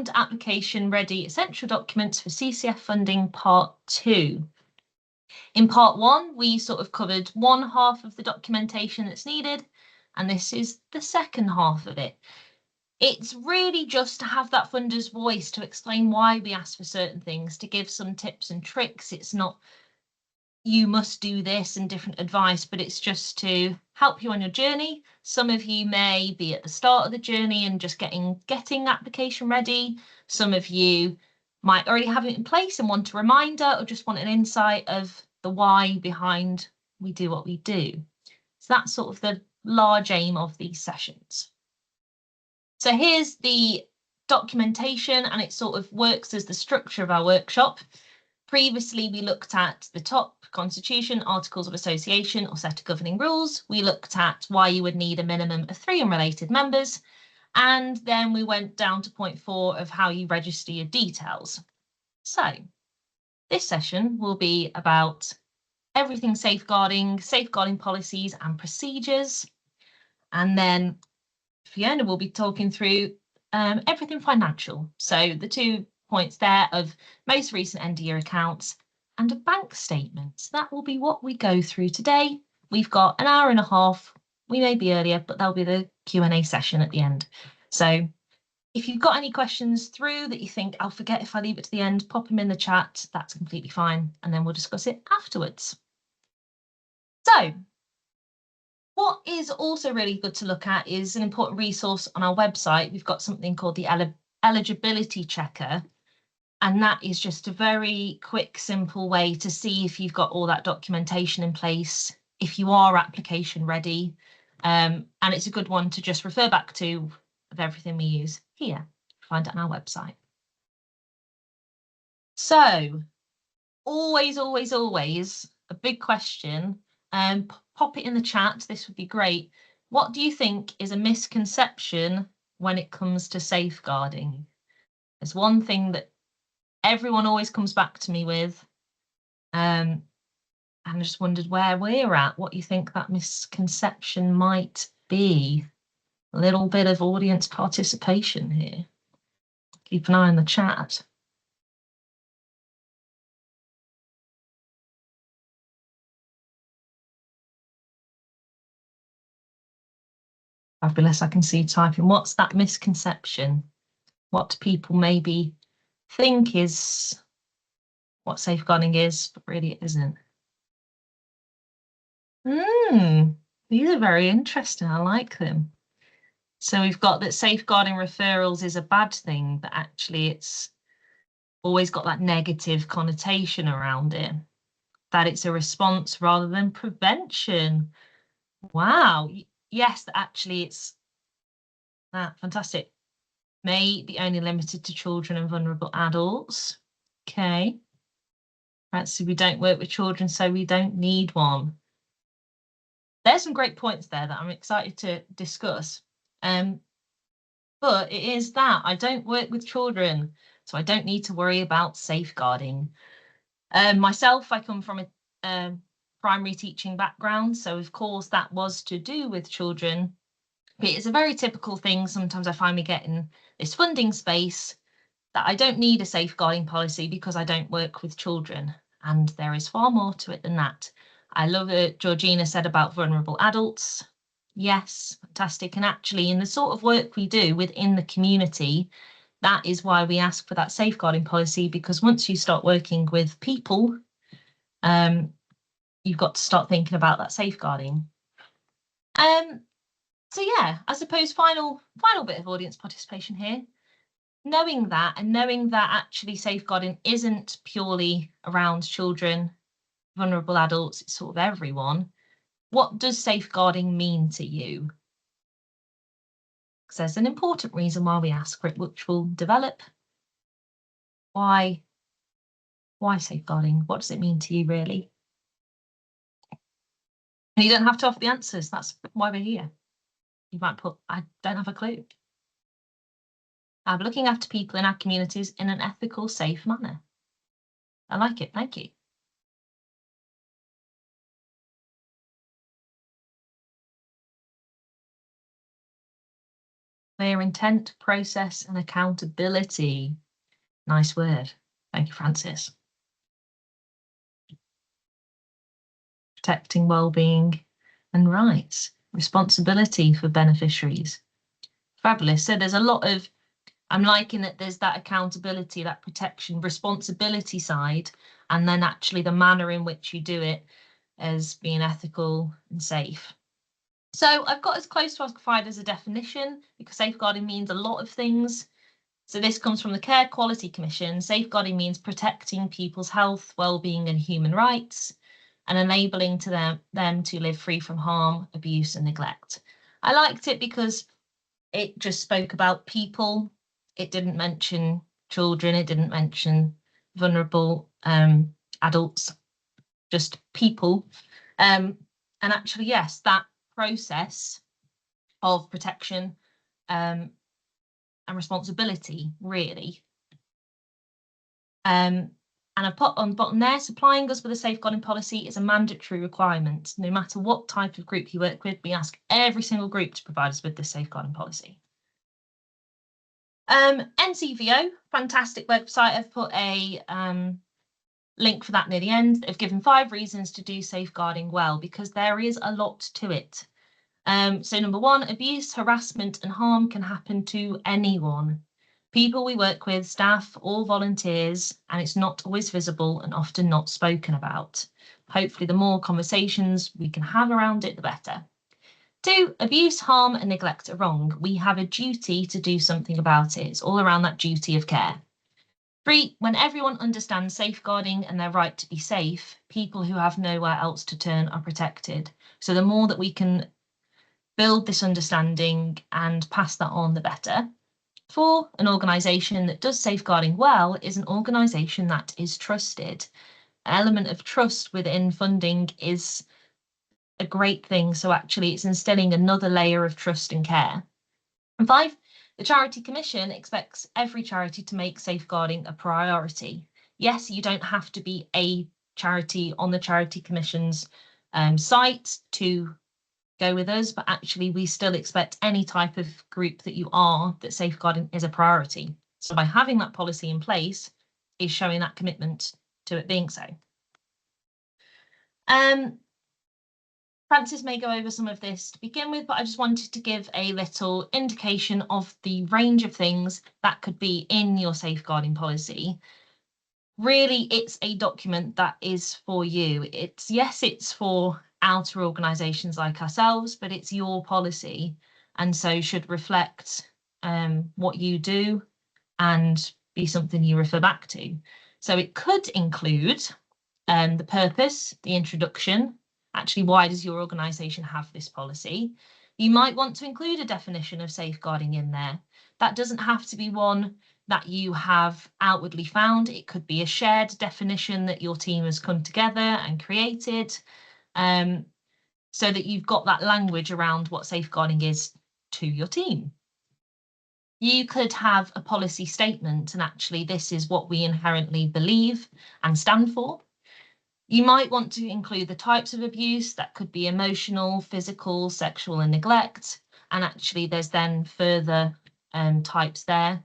Welcome to Application Ready Essential Documents for CCF Funding Part 2. In Part 1, we sort of covered one half of the documentation that's needed, and this is the second half of it. It's really just to have that funder's voice to explain why we ask for certain things, to give some tips and tricks. It's not you must do this and different advice, but it's just to help you on your journey. Some of you may be at the start of the journey and just getting application ready. Some of you might already have it in place and want a reminder or just want an insight of the why behind we do what we do. So that's sort of the large aim of these sessions. So here's the documentation, and it sort of works as the structure of our workshop. Previously, we looked at the top, Constitution, Articles of Association or set of governing rules. We looked at why you would need a minimum of 3 unrelated members. And then we went down to point 4 of how you register your details. So this session will be about everything safeguarding policies and procedures. And then Fiona will be talking through everything financial. So the 2 points there of most recent end of year accounts and a bank statement. That will be what we go through today. We've got an hour and a half. We may be earlier, but there'll be the Q&A session at the end. So if you've got any questions through that you think I'll forget if I leave it to the end, pop them in the chat. That's completely fine. And then we'll discuss it afterwards. So what is also really good to look at is an important resource on our website. We've got something called the eligibility checker. And that is just a very quick, simple way to see if you've got all that documentation in place, if you are application ready. And it's a good one to just refer back to of everything we use here. Find it on our website. So always, always, always a big question. Pop it in the chat. This would be great. What do you think is a misconception when it comes to safeguarding? There's one thing that everyone always comes back to me with, and I just wondered where we're at, what you think that misconception might be. A little bit of audience participation here. Keep an eye on the chat. Fabulous, I can see you typing. What's that misconception? What do people maybe think is what safeguarding is, but really it isn't? These are very interesting. I like them. So we've got that safeguarding referrals is a bad thing, but actually it's always got that negative connotation around it, that it's a response rather than prevention. Wow. Yes, actually it's fantastic. May be only limited to children and vulnerable adults. Okay. Right, so we don't work with children, so we don't need one. There's some great points there that I'm excited to discuss. But it is that I don't work with children, so I don't need to worry about safeguarding. Myself, I come from a primary teaching background, so of course that was to do with children. But it's a very typical thing. Sometimes I find me getting this funding space that I don't need a safeguarding policy because I don't work with children. And there is far more to it than that. I love what Georgina said about vulnerable adults. Yes, fantastic. And actually, in the sort of work we do within the community, that is why we ask for that safeguarding policy, because once you start working with people, you've got to start thinking about that safeguarding. So yeah, I suppose final bit of audience participation here. Knowing that, and knowing that actually safeguarding isn't purely around children, vulnerable adults, it's sort of everyone. What does safeguarding mean to you? Because there's an important reason why we ask for it, which we'll develop. Why safeguarding? What does it mean to you, really? And you don't have to offer the answers. That's why we're here. You might put, I don't have a clue. I'm looking after people in our communities in an ethical, safe manner. I like it. Thank you. Clear intent, process, and accountability. Nice word. Thank you, Francis. Protecting well-being and rights. Responsibility for beneficiaries. Fabulous. So there's a lot of, I'm liking that there's that accountability, that protection, responsibility side, and then actually the manner in which you do it as being ethical and safe. So I've got as close to as provide as a definition, because safeguarding means a lot of things. So this comes from the Care Quality Commission. Safeguarding means protecting people's health, well-being and human rights, and enabling them to live free from harm, abuse and neglect. I liked it because it just spoke about people. It didn't mention children. It didn't mention vulnerable adults, just people. And actually, yes, that process of protection and responsibility, really. And I've put on the bottom there, supplying us with a safeguarding policy is a mandatory requirement. No matter what type of group you work with, we ask every single group to provide us with this safeguarding policy. NCVO, fantastic website. I've put a link for that near the end. They've given 5 reasons to do safeguarding well, because there is a lot to it. So number 1, abuse, harassment and harm can happen to anyone. People we work with, staff or volunteers, and it's not always visible and often not spoken about. Hopefully the more conversations we can have around it, the better. 2, abuse, harm and neglect are wrong. We have a duty to do something about it. It's all around that duty of care. 3, when everyone understands safeguarding and their right to be safe, people who have nowhere else to turn are protected. So the more that we can build this understanding and pass that on, the better. 4, an organisation that does safeguarding well is an organisation that is trusted. An element of trust within funding is a great thing. So actually it's instilling another layer of trust and care. And 5, the Charity Commission expects every charity to make safeguarding a priority. Yes, you don't have to be a charity on the Charity Commission's site to go with us, but actually we still expect any type of group that you are, that safeguarding is a priority. So by having that policy in place is showing that commitment to it being so. Francis may go over some of this to begin with, but I just wanted to give a little indication of the range of things that could be in your safeguarding policy. Really, it's a document that is for you. It's for outer organisations like ourselves, but it's your policy, and so should reflect what you do and be something you refer back to. So it could include the purpose, the introduction. Actually, why does your organisation have this policy? You might want to include a definition of safeguarding in there. That doesn't have to be one that you have outwardly found. It could be a shared definition that your team has come together and created, so that you've got that language around what safeguarding is to your team. You could have a policy statement, and actually this is what we inherently believe and stand for. You might want to include the types of abuse. That could be emotional, physical, sexual and neglect. And actually there's then further types there.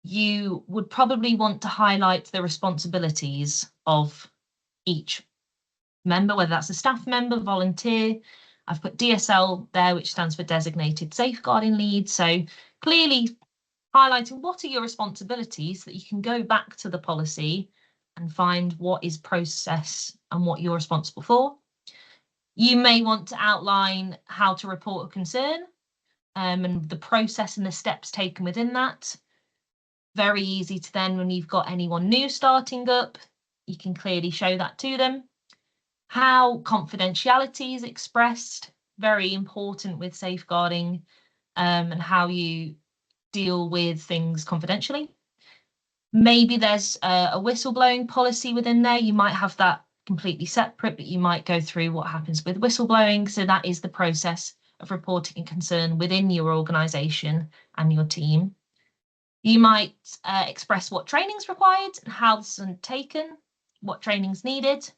You would probably want to highlight the responsibilities of each member, whether that's a staff member, volunteer. I've put DSL there, which stands for Designated Safeguarding Lead. So clearly highlighting what are your responsibilities, so that you can go back to the policy and find what is process and what you're responsible for. You may want to outline how to report a concern and the process and the steps taken within that. Very easy to then, when you've got anyone new starting up, you can clearly show that to them. How confidentiality is expressed, very important with safeguarding, and how you deal with things confidentially. Maybe there's a whistleblowing policy within there. You might have that completely separate, but you might go through what happens with whistleblowing. So that is the process of reporting a concern within your organisation and your team. You might express what training's required and how this is undertaken, what training's needed.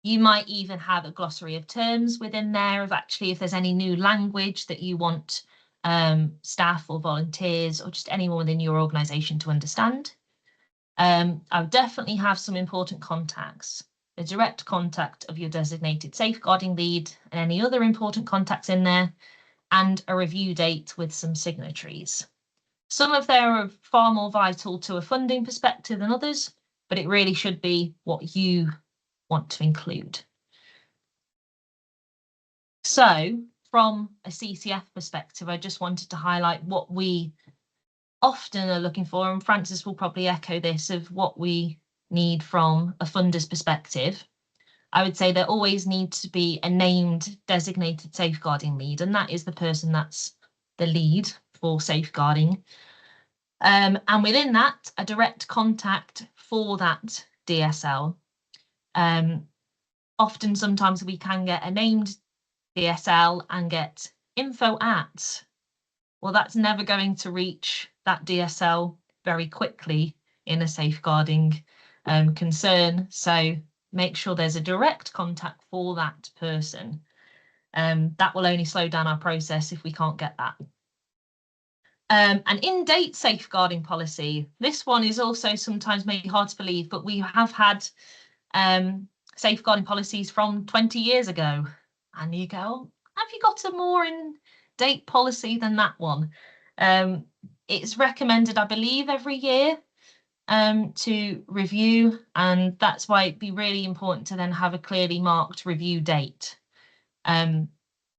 You might even have a glossary of terms within there of actually if there's any new language that you want staff or volunteers or just anyone within your organisation to understand. I would definitely have some important contacts, a direct contact of your designated safeguarding lead and any other important contacts in there, and a review date with some signatories. Some of them are far more vital to a funding perspective than others, but it really should be what you want to include. So from a CCF perspective, I just wanted to highlight what we often are looking for, and Francis will probably echo this, of what we need from a funder's perspective. I would say there always needs to be a named designated safeguarding lead, and that is the person that's the lead for safeguarding. And within that, a direct contact for that DSL. Often, sometimes we can get a named DSL and get info at. Well, that's never going to reach that DSL very quickly in a safeguarding concern. So make sure there's a direct contact for that person. That will only slow down our process if we can't get that. An in-date safeguarding policy. This one is also sometimes maybe hard to believe, but we have had safeguarding policies from 20 years ago. And you go, have you got a more in-date policy than that one? It's recommended, I believe, every year to review, and that's why it'd be really important to then have a clearly marked review date,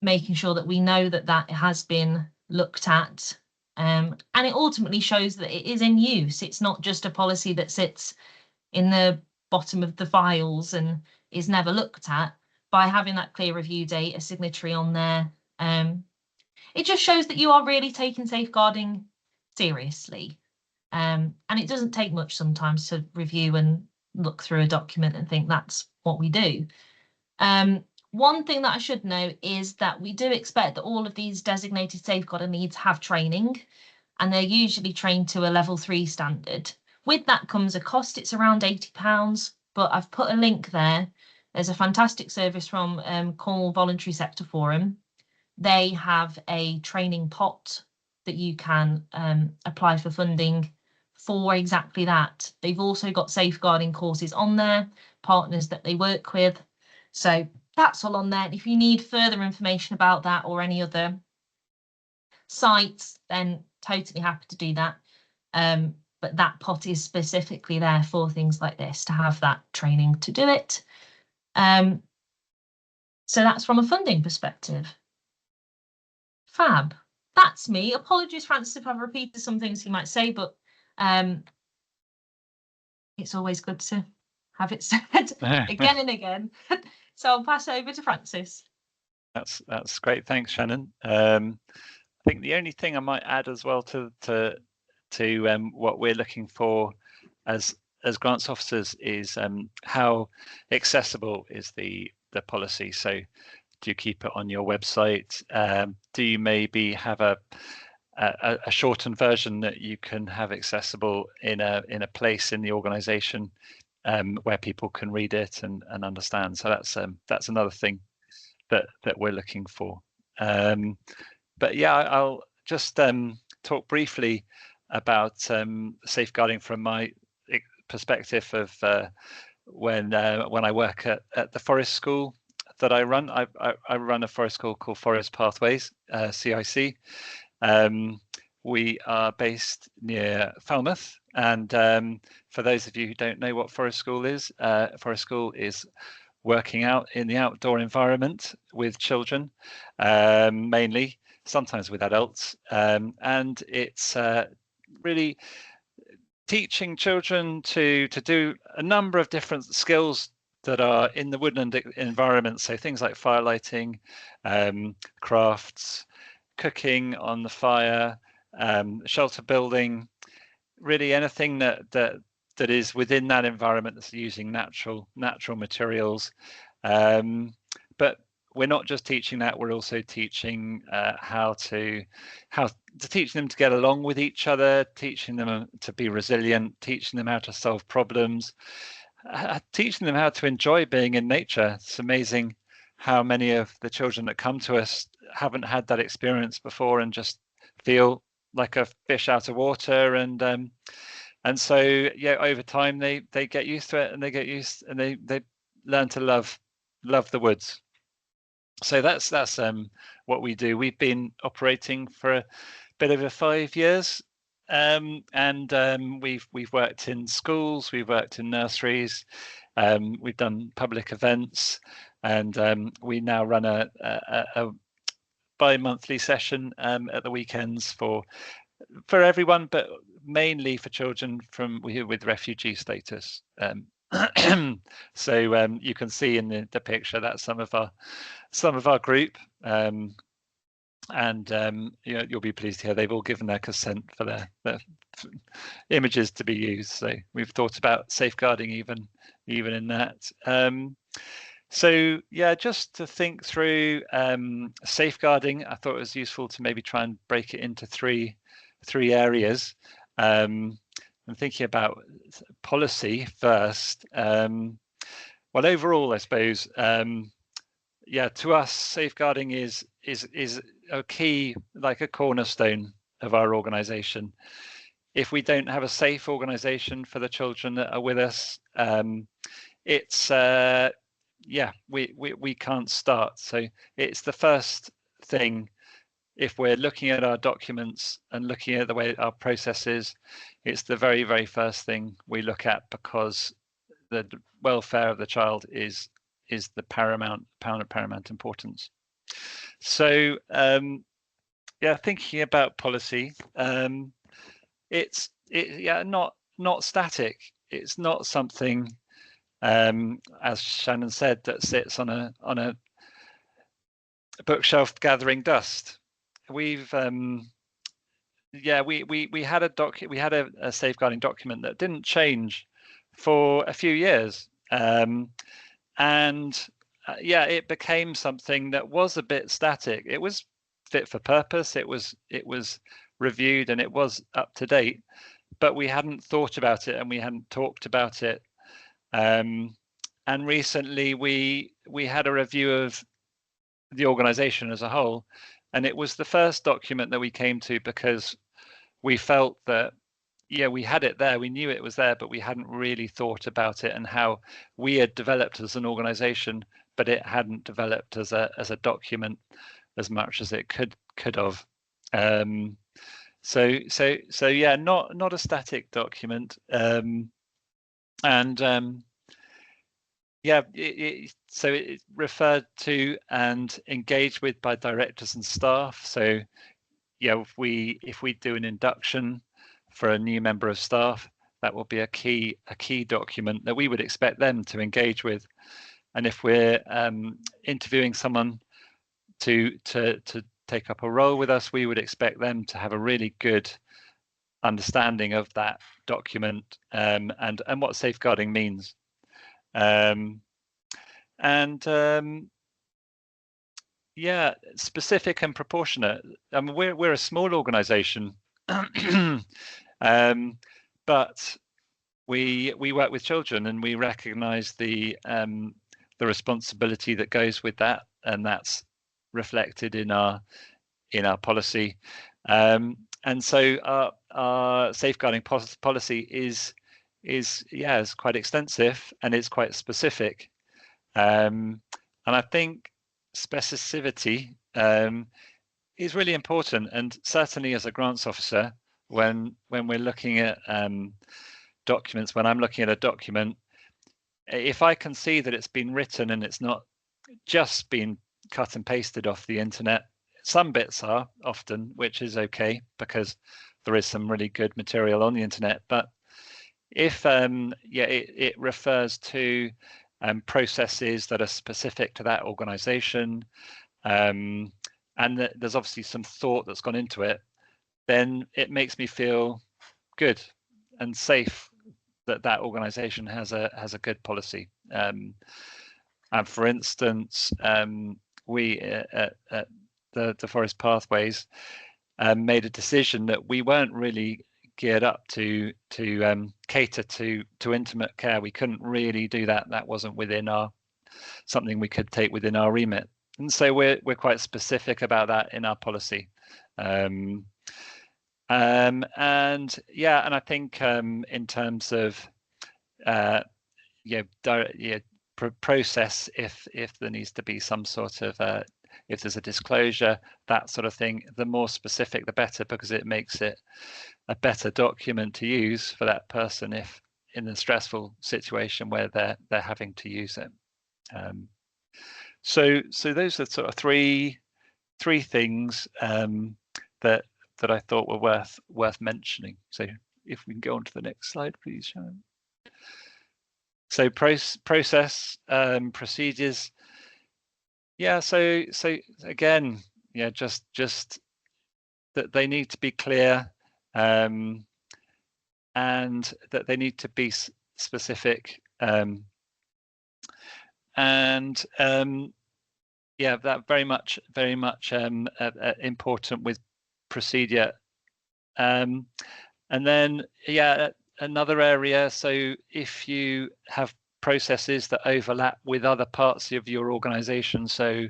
making sure that we know that that has been looked at, and it ultimately shows that it is in use. It's not just a policy that sits in the bottom of the files and is never looked at. By having that clear review date, a signatory on there, it just shows that you are really taking safeguarding seriously. And it doesn't take much sometimes to review and look through a document and think that's what we do. One thing that I should note is that we do expect that all of these designated safeguarding leads have training, and they're usually trained to a level 3 standard. With that comes a cost. It's around £80, but I've put a link there. There's a fantastic service from Cornwall Voluntary Sector Forum. They have a training pot that you can apply for funding for exactly that. They've also got safeguarding courses on there, partners that they work with. So that's all on there. If you need further information about that or any other sites, then totally happy to do that. But that pot is specifically there for things like this, to have that training to do it. So that's from a funding perspective. Fab. That's me. Apologies, Francis, if I've repeated some things you might say, but it's always good to have it said again and again. So I'll pass over to Francis. That's great. Thanks, Shannon. I think the only thing I might add as well to what we're looking for as grants officers is how accessible is the policy. So do you keep it on your website? Do you maybe have a shortened version that you can have accessible in a place in the organisation where people can read it and understand? So that's another thing that we're looking for. But yeah, I'll just talk briefly about safeguarding from my perspective of when I work at the forest school that I run. I run a forest school called Forest Pathways, CIC. We are based near Falmouth, and for those of you who don't know what forest school is working out in the outdoor environment with children, mainly, sometimes with adults, and it's really teaching children to do a number of different skills that are in the woodland environment. So things like firelighting, crafts, cooking on the fire, shelter building, really anything that is within that environment that's using natural materials. But we're not just teaching that, we're also teaching how to teach them to get along with each other, teaching them to be resilient, teaching them how to solve problems, teaching them how to enjoy being in nature. It's amazing how many of the children that come to us haven't had that experience before and just feel like a fish out of water, and so yeah, over time they get used to it, and they learn to love the woods. So that's what we do. We've been operating for a bit over 5 years, and we've worked in schools, we've worked in nurseries, we've done public events, and we now run a bi-monthly session at the weekends for everyone, but mainly for children with refugee status. So you can see in the picture that's some of our group, and you'll be pleased to hear they've all given their consent for their images to be used. So we've thought about safeguarding even in that. So yeah, just to think through safeguarding, I thought it was useful to maybe try and break it into three areas. I'm thinking about policy first. Well, overall, I suppose, yeah, to us, safeguarding is a key, like a cornerstone of our organisation. If we don't have a safe organisation for the children that are with us, it's yeah, we can't start. So it's the first thing. If we're looking at our documents and looking at the way our process is, it's the very, very first thing we look at, because the welfare of the child is the paramount importance. So yeah, thinking about policy, it's not static. It's not something, as Shannon said, that sits on a bookshelf gathering dust. We've yeah, we had a safeguarding document that didn't change for a few years, and yeah, it became something that was a bit static. It was fit for purpose. It was reviewed, and it was up to date, but we hadn't thought about it, and we hadn't talked about it. And recently we had a review of the organisation as a whole, and it was the first document that we came to, because we felt that, yeah, we had it there, we knew it was there, but we hadn't really thought about it and how we had developed as an organisation, but it hadn't developed as a document as much as it could have. So yeah, not a static document, and yeah, so it's referred to and engaged with by directors and staff. So yeah, if we do an induction for a new member of staff, that will be a key document that we would expect them to engage with. And if we're interviewing someone to take up a role with us, we would expect them to have a really good understanding of that document, and what safeguarding means. Yeah, specific and proportionate. I mean, we're a small organisation, but we work with children, and we recognise the responsibility that goes with that, and that's reflected in our policy. And so our safeguarding policy is quite extensive, and it's quite specific. And I think specificity is really important, and certainly as a grants officer, when we're looking at documents, when I'm looking at a document, if I can see that it's been written and it's not just been cut and pasted off the internet, some bits are often, which is okay, because there is some really good material on the internet, but if it refers to processes that are specific to that organization, and there's obviously some thought that's gone into it, then it makes me feel good and safe that organization has a good policy. And for instance, we at the Forest Pathways made a decision that we weren't really geared up to cater to intimate care. We couldn't really do that. That wasn't within something we could take within our remit. And so we're quite specific about that in our policy. And yeah, and I think in terms of process, if there needs to be some sort of if there's a disclosure, that sort of thing, the more specific the better, because it makes it a better document to use for that person if in a stressful situation where they're having to use it. So those are sort of three things that I thought were worth mentioning. So if we can go on to the next slide, please, Shannon. So process, procedures. Yeah, so again, yeah, just that they need to be clear, and that they need to be specific, and yeah, that very much important with procedure. And then yeah, another area, so if you have processes that overlap with other parts of your organization, so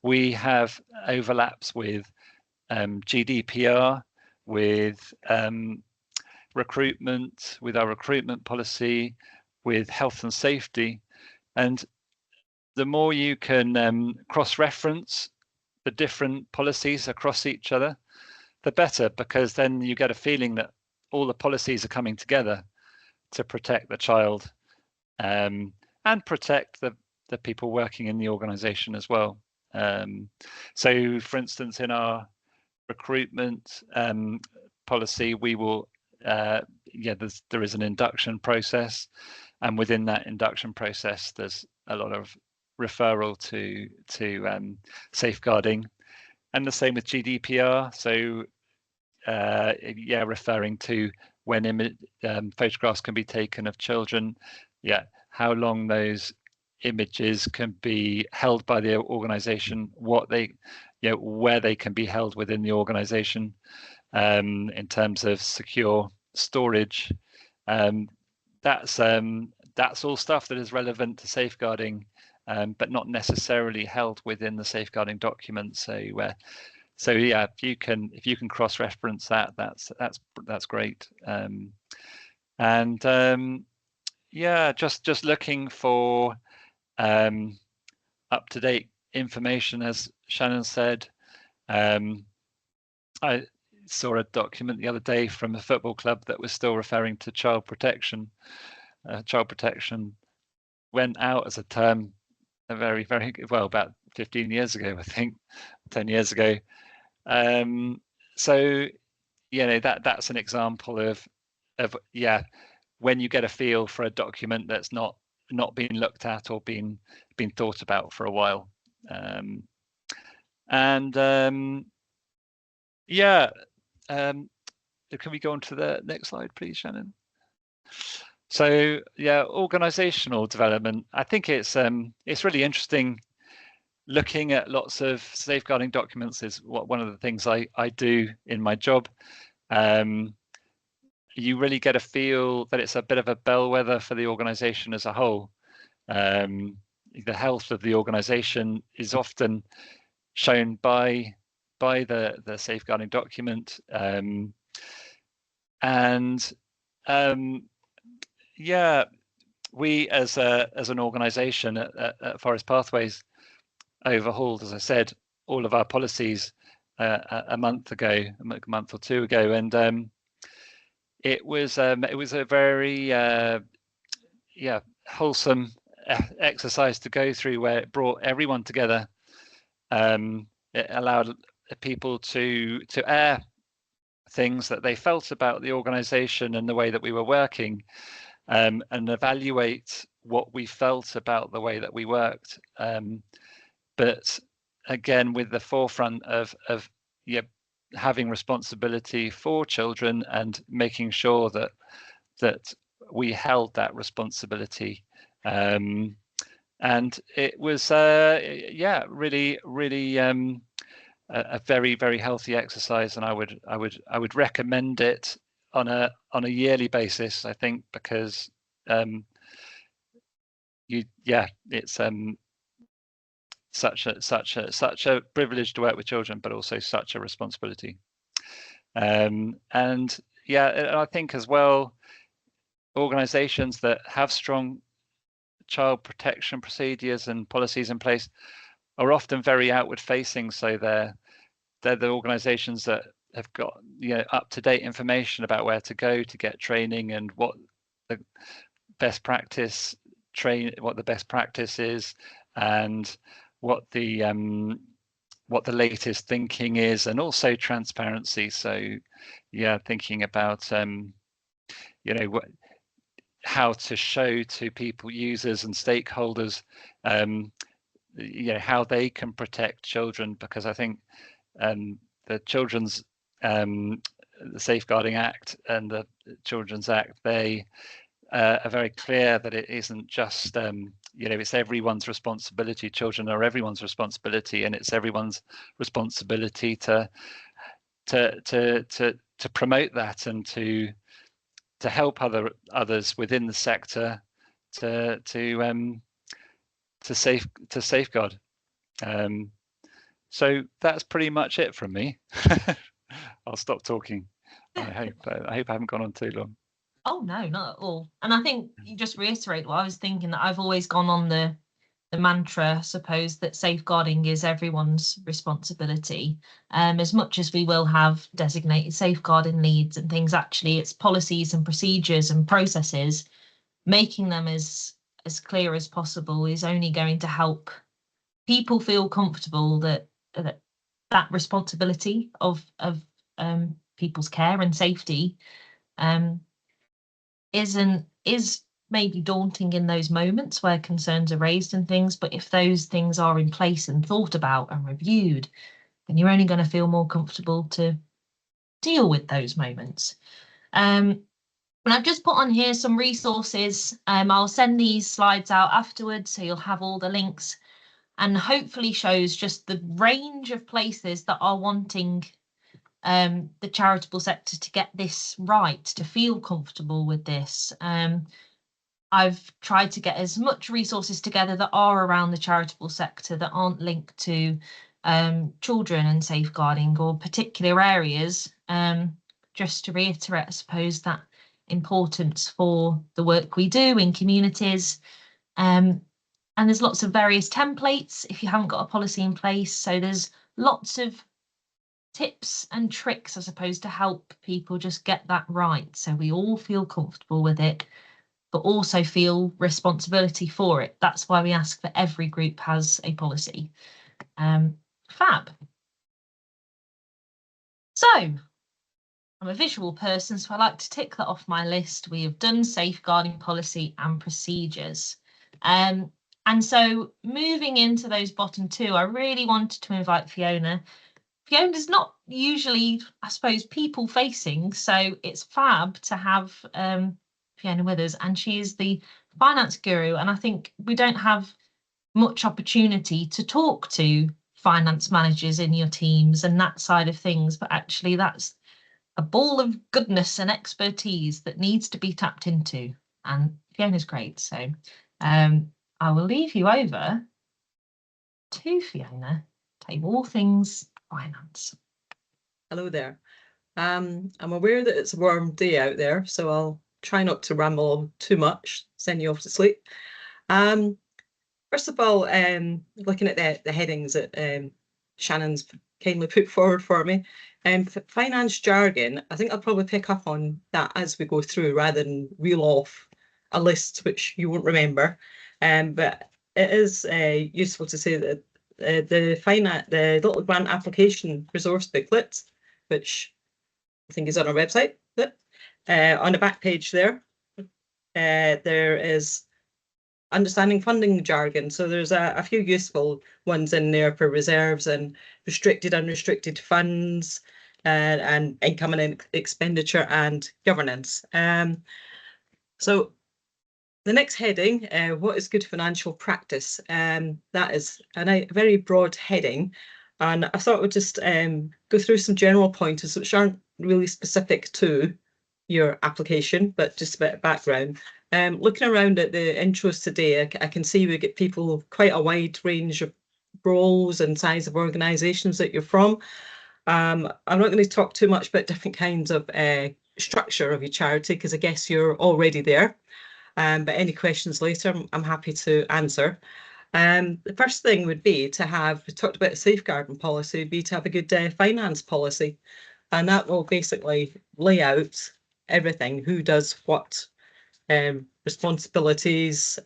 we have overlaps with GDPR, with recruitment, with our recruitment policy, with health and safety, and the more you can cross-reference the different policies across each other, the better, because then you get a feeling that all the policies are coming together to protect the child, and protect the people working in the organization as well. So for instance, in our recruitment policy, we will there is an induction process, and within that induction process there's a lot of referral to safeguarding, and the same with GDPR. So yeah, referring to when photographs can be taken of children, yeah, how long those images can be held by the organization, what they, where they can be held within the organization, in terms of secure storage. That's all stuff that is relevant to safeguarding, but not necessarily held within the safeguarding document. So yeah, if you can cross-reference that, that's great. Yeah, just looking for up-to-date information, as Shannon said. I saw a document the other day from a football club that was still referring to child protection. Child protection went out as a term very well about 15 years ago, I think, 10 years ago. So that's an example of yeah, when you get a feel for a document that's not been looked at or been thought about for a while. Yeah, can we go on to the next slide, please, Shannon? So yeah, organizational development. I think it's really interesting. Looking at lots of safeguarding documents is one of the things I do in my job. You really get a feel that it's a bit of a bellwether for the organization as a whole. The health of the organization is often shown by the safeguarding document, yeah, we as an organization at Forest Pathways overhauled, as I said, all of our policies a month or two ago, and it was a very wholesome exercise to go through, where it brought everyone together. It allowed people to air things that they felt about the organization and the way that we were working, and evaluate what we felt about the way that we worked. But again, with the forefront of having responsibility for children and making sure that we held that responsibility. And it was really a very healthy exercise, and I would recommend it on a yearly basis, I think, because it's such a privilege to work with children, but also such a responsibility. And yeah, and I think as well, organisations that have strong child protection procedures and policies in place are often very outward facing. So they're the organisations that have got, you know, up to date information about where to go to get training and what the best practice is, and what the latest thinking is, and also transparency. So yeah, thinking about you know, how to show to people, users and stakeholders, you know, how they can protect children, because I think the Children's the Safeguarding Act and the Children's Act, they are very clear that it isn't just you know, it's everyone's responsibility. Children are everyone's responsibility, and it's everyone's responsibility to promote that and to help others within the sector to safeguard. So that's pretty much it from me. I'll stop talking. I hope I haven't gone on too long. Oh no, not at all. And I think you just reiterate what I was thinking, that I've always gone on the mantra, I suppose, that safeguarding is everyone's responsibility. As much as we will have designated safeguarding leads and things, actually it's policies and procedures and processes, making them as clear as possible is only going to help people feel comfortable that responsibility of people's care and safety is maybe daunting in those moments where concerns are raised and things, but if those things are in place and thought about and reviewed, then you're only going to feel more comfortable to deal with those moments. And I've just put on here some resources. I'll send these slides out afterwards, so you'll have all the links, and hopefully shows just the range of places that are wanting the charitable sector to get this right, to feel comfortable with this. I've tried to get as much resources together that are around the charitable sector that aren't linked to children and safeguarding or particular areas, just to reiterate, I suppose, that importance for the work we do in communities. And there's lots of various templates if you haven't got a policy in place. So there's lots of tips and tricks, I suppose, to help people just get that right, so we all feel comfortable with it, but also feel responsibility for it. That's why we ask that every group has a policy. Fab. So I'm a visual person, so I like to tick that off my list. We have done safeguarding policy and procedures. And so moving into those bottom two, I really wanted to invite Fiona. Fiona's not usually, I suppose, people facing, so it's fab to have Fiona with us, and she is the finance guru, and I think we don't have much opportunity to talk to finance managers in your teams and that side of things, but actually that's a ball of goodness and expertise that needs to be tapped into, and Fiona's great. So I will leave you over to Fiona, tell you all things finance. Hello there. I'm aware that it's a warm day out there, so I'll try not to ramble on too much, send you off to sleep. First of all, looking at the headings that Shannon's kindly put forward for me, finance jargon, I think I'll probably pick up on that as we go through rather than reel off a list which you won't remember. But it is useful to say that the little grant application resource booklet, which I think is on our website, on the back page there is understanding funding jargon. So there's a few useful ones in there for reserves and restricted, unrestricted funds, and income and expenditure and governance. So the next heading, what is good financial practice? That is a very broad heading, and I thought we'd just go through some general pointers which aren't really specific to your application, but just a bit of background. Looking around at the intros today, I can see we get people quite a wide range of roles and size of organisations that you're from. I'm not going to talk too much about different kinds of structure of your charity, because I guess you're already there. But any questions later, I'm happy to answer. The first thing would be to have, we talked about a safeguarding policy, would be to have a good finance policy. And that will basically lay out everything, who does what, responsibilities.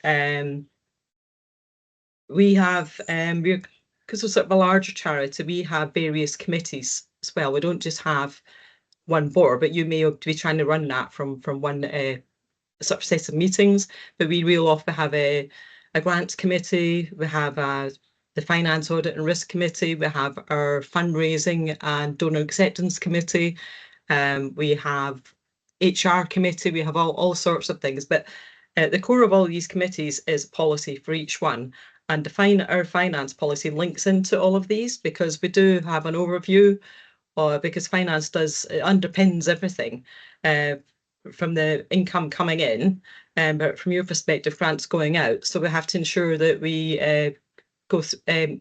We have, because we're sort of a larger charity, we have various committees as well. We don't just have one board, but you may be trying to run that from one sort of set of meetings. But we will often have a grants committee. We have the finance audit and risk committee. We have our fundraising and donor acceptance committee. We have HR committee. We have all sorts of things. But the core of all these committees is policy for each one. And our finance policy links into all of these, because we do have an overview, because finance underpins everything. From the income coming in, but from your perspective, grants going out. So we have to ensure that we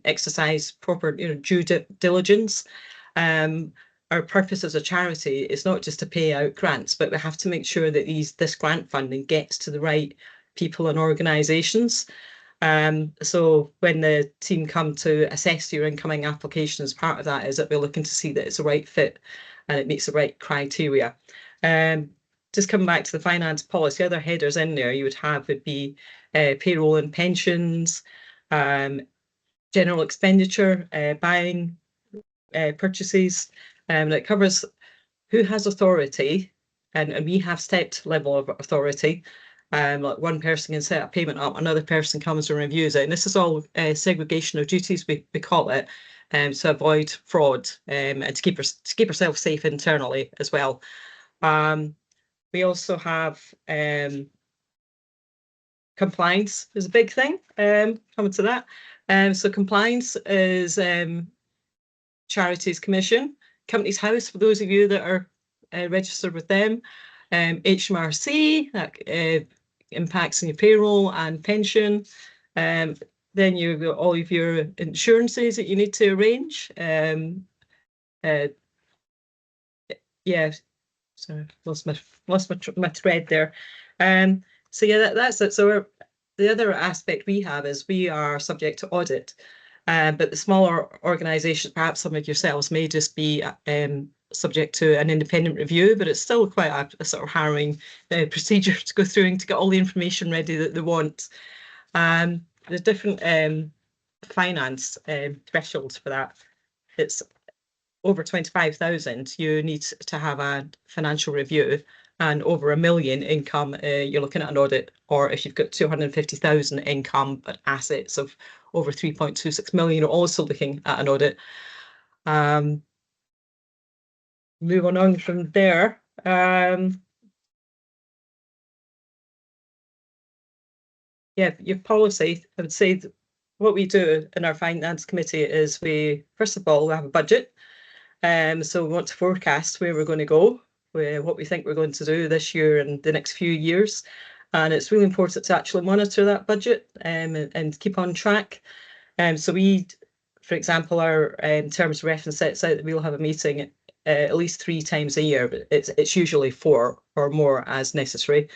exercise proper, due diligence. Our purpose as a charity is not just to pay out grants, but we have to make sure that this grant funding gets to the right people and organisations. So when the team come to assess your incoming application, as part of that is that we're looking to see that it's the right fit and it meets the right criteria. Just coming back to the finance policy, other headers in there you would be payroll and pensions, general expenditure, buying, purchases. That covers who has authority, and we have stepped level of authority. Like one person can set a payment up, another person comes and reviews it, and this is all segregation of duties, we call it, to avoid fraud, and to keep ourselves safe internally as well. We also have compliance is a big thing. Coming to that, so compliance is Charities Commission, Companies House for those of you that are registered with them, HMRC, that impacts on your payroll and pension. Then you've got all of your insurances that you need to arrange. Yeah, sorry, lost my thread there. So yeah, that's it. So the other aspect we have is we are subject to audit. But the smaller organisations, perhaps some of yourselves, may just be subject to an independent review, but it's still quite a sort of harrowing procedure to go through and to get all the information ready that they want. There's different finance thresholds for that. It's over 25,000, you need to have a financial review, and over $1 million income, you're looking at an audit. Or if you've got 250,000 income but assets of over 3.26 million, you're also looking at an audit. Moving on from there. Yeah, your policy, I would say what we do in our finance committee is first of all, we have a budget. So we want to forecast where we're going to go, what we think we're going to do this year and the next few years. And it's really important to actually monitor that budget and keep on track. So we, for example, our terms of reference sets out that we'll have a meeting at least 3 times a year, but it's usually 4 or more as necessary.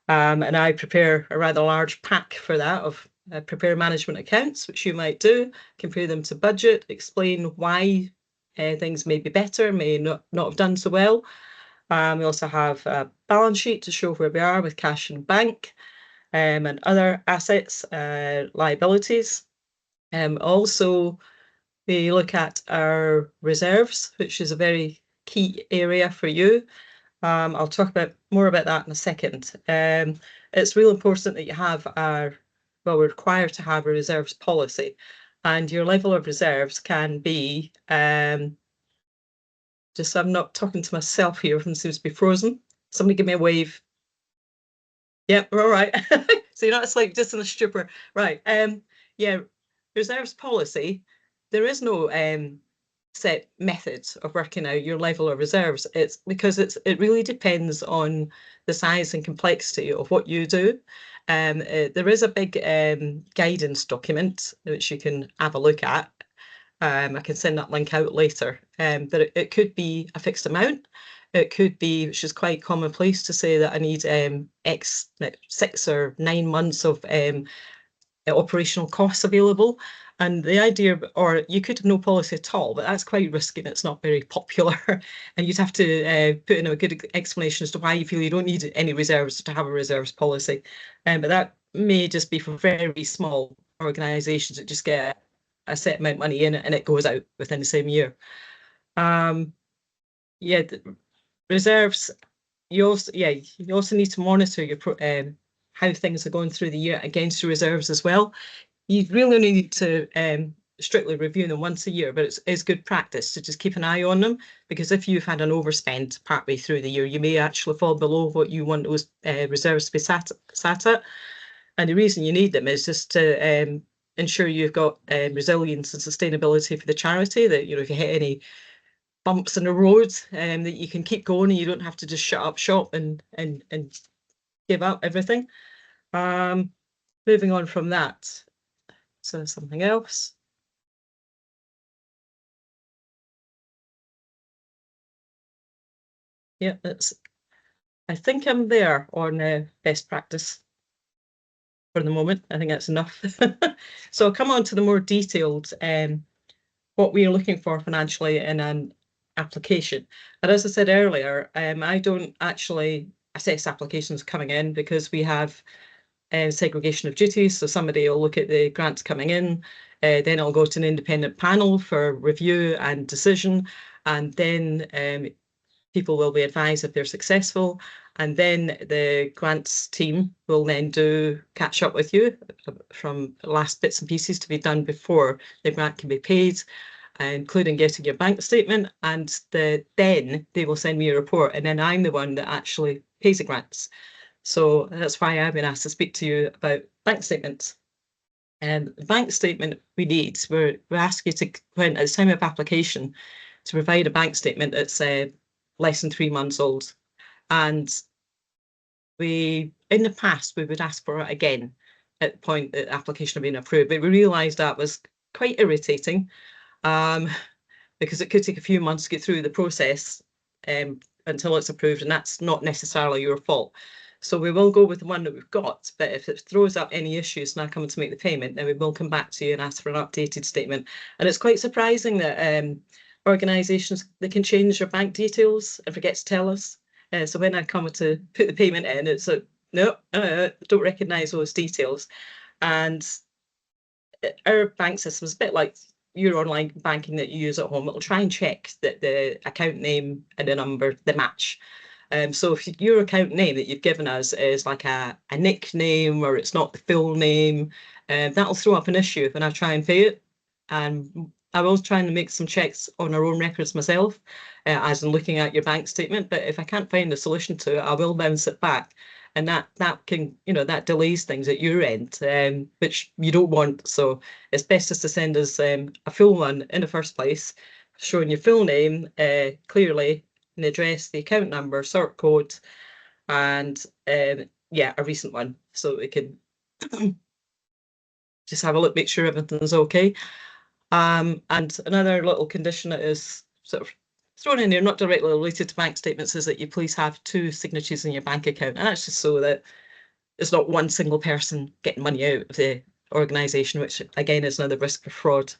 And I prepare a rather large pack for that prepare management accounts, which you might do, compare them to budget, explain why things may be better, may not have done so well. We also have a balance sheet to show where we are with cash in bank, and other assets, liabilities. Also, we look at our reserves, which is a very key area for you. I'll talk more about that in a second. It's really important that you have we're required to have a reserves policy, and your level of reserves can be, just so I'm not talking to myself here, everyone seems to be frozen. Somebody give me a wave. Yep, we're all right. So you're not asleep, just in a stupor. Right. Yeah, reserves policy, there is no set methods of working out your level of reserves. It's because it really depends on the size and complexity of what you do. There is a big guidance document which you can have a look at, I can send that link out later. But it could be a fixed amount. It could be, which is quite commonplace, to say that I need 6 or 9 months of operational costs available. And the idea, or you could have no policy at all, but that's quite risky and it's not very popular. And you'd have to put in a good explanation as to why you feel you don't need any reserves to have a reserves policy. But that may just be for very small organisations that just get a set amount of money in it and it goes out within the same year. Yeah, reserves. You also need to monitor your how things are going through the year against your reserves as well. You really only need to strictly review them once a year, but it's good practice to just keep an eye on them, because if you've had an overspend partway through the year, you may actually fall below what you want those reserves to be sat at. And the reason you need them is just to ensure you've got resilience and sustainability for the charity, that, you know, if you hit any bumps in the road, that you can keep going and you don't have to just shut up shop and give up everything. Moving on from that, so something else. Yeah, I think I'm there on best practice for the moment. I think that's enough. So I'll come on to the more detailed what we are looking for financially in an application. And as I said earlier, I don't actually assess applications coming in, because we have segregation of duties. So somebody will look at the grants coming in, then it'll go to an independent panel for review and decision, and then people will be advised if they're successful, and then the grants team will then catch up with you from last bits and pieces to be done before the grant can be paid, including getting your bank statement, and then they will send me a report, and then I'm the one that actually pays the grants. So that's why I've been asked to speak to you about bank statements. And the bank statement we need, we ask you to go in at the time of application to provide a bank statement that's less than 3 months old. And in the past, we would ask for it again at the point that the application had been approved, but we realised that was quite irritating, because it could take a few months to get through the process until it's approved, and that's not necessarily your fault. So we will go with the one that we've got, but if it throws up any issues and I come to make the payment, then we will come back to you and ask for an updated statement. And it's quite surprising that organisations, they can change their bank details and forget to tell us. So when I come to put the payment in, it's like, no, don't recognise those details. And our bank system is a bit like your online banking that you use at home. It'll try and check that the account name and the number, they match. So if your account name that you've given us is like a nickname, or it's not the full name, that'll throw up an issue when I try and pay it. And I was trying to make some checks on our own records myself, as in looking at your bank statement. But if I can't find a solution to it, I will bounce it back. And that can, you know, that delays things at your end, which you don't want. So it's best just to send us a full one in the first place, showing your full name clearly, an address, the account number, sort code, and yeah, a recent one, so we can just have a look, make sure everything's okay. And another little condition that is sort of thrown in there, not directly related to bank statements, is that you please have 2 signatures in your bank account, and that's just so that it's not one single person getting money out of the organisation, which again is another risk for fraud.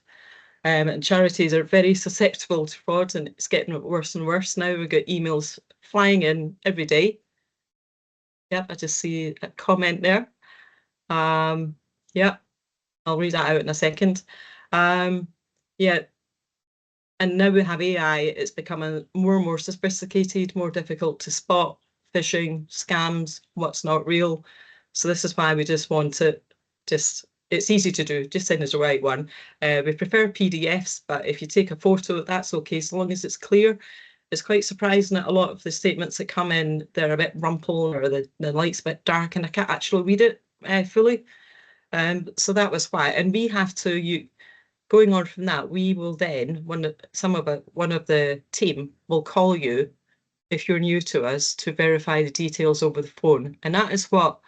And charities are very susceptible to fraud, and it's getting worse and worse now. We've got emails flying in every day. Yep, I just see a comment there. Yeah, I'll read that out in a second. Yeah, and now we have AI. It's becoming more and more sophisticated, more difficult to spot phishing, scams, what's not real. So this is why we just want to it's easy to do, just send us the right one. We prefer PDFs, but if you take a photo, that's okay, as long as it's clear. It's quite surprising that a lot of the statements that come in, they're a bit rumpled, or the light's a bit dark and I can't actually read it fully. So that was why. And we have to, going on from that, we will then, one of the team will call you if you're new to us to verify the details over the phone. And that is what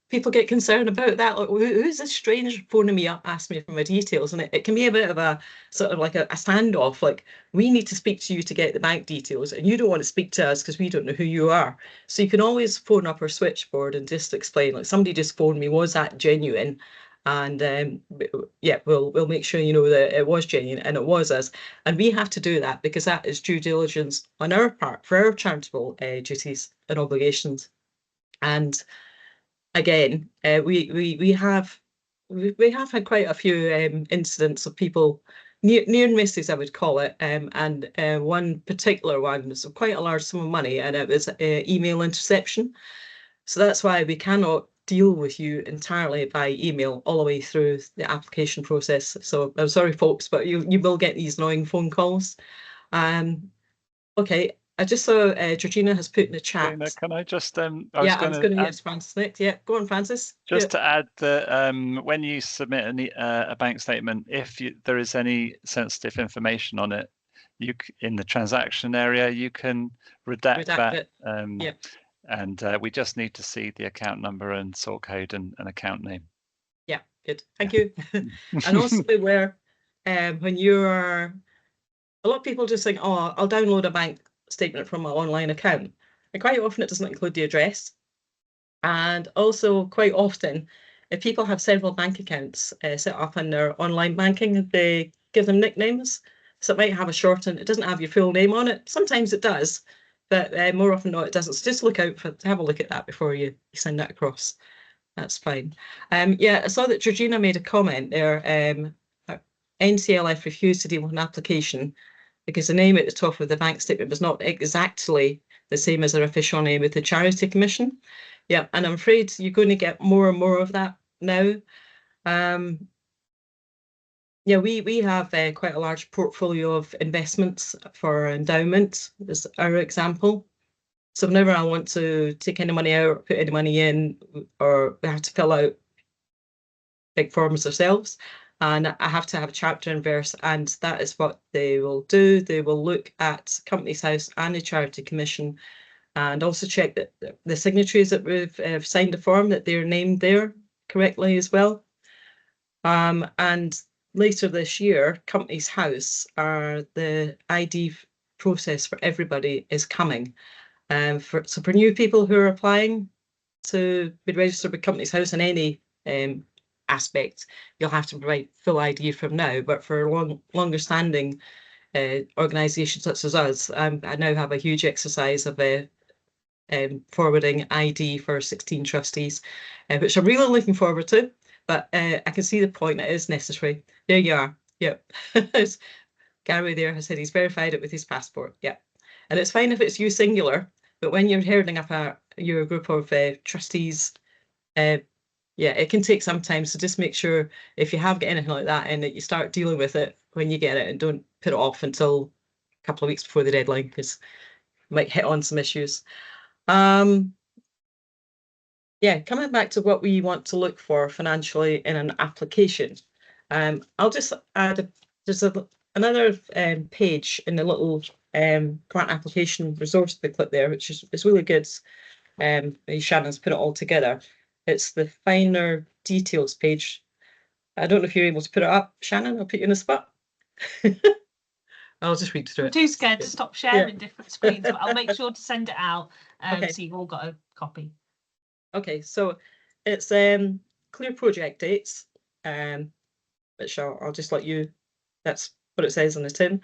people get concerned about that. Like, who's this stranger phoning me up, asking me for my details? And it can be a bit of a sort of like a standoff. Like, we need to speak to you to get the bank details, and you don't want to speak to us because we don't know who you are. So you can always phone up our switchboard and just explain, like, somebody just phoned me, was that genuine? And yeah, we'll make sure you know that it was genuine and it was us. And we have to do that because that is due diligence on our part for our charitable duties and obligations. And again, we have had quite a few incidents of people near misses, I would call it, and one particular one was quite a large sum of money, and it was email interception. So that's why we cannot deal with you entirely by email all the way through the application process. So I'm sorry, folks, but you will get these annoying phone calls. Okay. I just saw Georgina has put in the chat. Georgina, can I just I was going to get Francis next. Yeah, go on, Francis. Just to add that when you submit a bank statement, if there is any sensitive information on it, in the transaction area, you can redact that. And we just need to see the account number and sort code and account name. Yeah, good. Thank you. And also beware when you're, a lot of people just think, oh, I'll download a bank statement from my online account. And quite often it doesn't include the address. And also quite often, if people have several bank accounts set up in their online banking, they give them nicknames. So it might have a shortened, it doesn't have your full name on it. Sometimes it does, but more often not, it doesn't. So just look out to have a look at that before you send that across. That's fine. Yeah, I saw that Georgina made a comment there. NCLF refused to deal with an application because the name at the top of the bank statement was not exactly the same as their official name with the Charity Commission. Yeah, and I'm afraid you're going to get more and more of that now. Yeah, we have quite a large portfolio of investments for endowment, as our example. So whenever I want to take any money out or put any money in, or we have to fill out big forms ourselves, and I have to have a chapter and verse, and that is what they will do. They will look at Companies House and the Charity Commission and also check that the signatories that we've signed the form, that they're named there correctly as well. And later this year, Companies House, the ID process for everybody is coming. So for new people who are applying to be registered with Companies House in any aspect, you'll have to provide full ID from now. But for longer standing organisations such as us, I now have a huge exercise of forwarding ID for 16 trustees, which I'm really looking forward to. But I can see the point, it is necessary. There you are. Yep. Gary there has said he's verified it with his passport. Yeah. And it's fine if it's you singular, but when you're heading up your group of trustees, yeah, it can take some time. So just make sure if you have got anything like that and that you start dealing with it when you get it, and don't put it off until a couple of weeks before the deadline, because you might hit on some issues. Yeah, coming back to what we want to look for financially in an application. I'll just add, there's another page in the little grant application resource booklet there, which is really good. Shannon's put it all together. It's the finer details page. I don't know if you're able to put it up, Shannon. I'll put you in the spot. I'll just read through it. I'm too scared to stop sharing different screens, but I'll make sure to send it out so you've all got a copy. Okay, so it's clear project dates, which I'll just let you, that's what it says on the tin.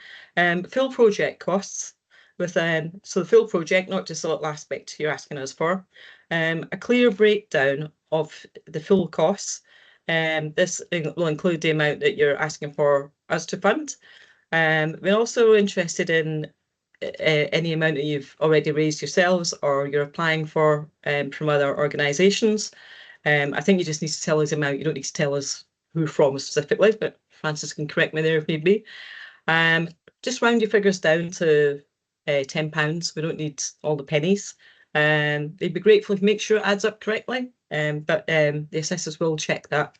Full project costs with so the full project, not just the little aspect you're asking us for. A clear breakdown of the full costs. This will include the amount that you're asking for us to fund. We're also interested in any amount that you've already raised yourselves or you're applying for from other organisations. I think you just need to tell us the amount. You don't need to tell us who from specifically, but Francis can correct me there if need be. Just round your figures down to £10. We don't need all the pennies. They'd be grateful if you make sure it adds up correctly, but the assessors will check that.